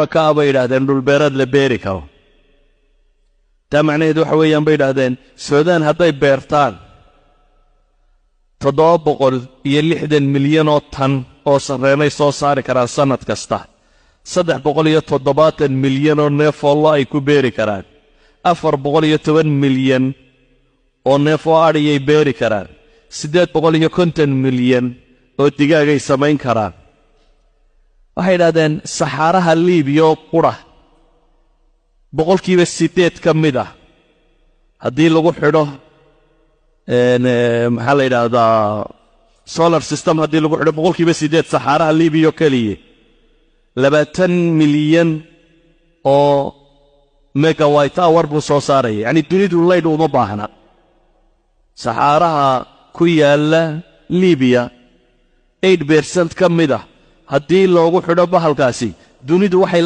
ka bay yiraahdeen dhul beerad la beeri karo tamacneedu waxa weeyaan bay yiraahdeen Suudaan hadday beertaan 760 milyan oo tan oo sarreynay soo saari karaan sanad kasta 370 milyan oo neef oo ay ku beeri karaan 410 milyan oo neef oo ari ay beeri karaan 850 milyan oo digaag ay samayn karaan waxay yiraahdeen saxaraha Liibiya qura boqolkiiba 8 ka mid ah haddii lagu xidho maxaa la yiraahdaa solar system haddii lagu xidho boqolkiiba 8 saxaraha Liibiya kaliya 20 milyan oo megawatt hour buu soo saaray yani dunidu leyd uma baahna saxaraha ku yaala Liibiya 8% ka mid ah haddii loogu xidho bahalkaasi dunidu waxay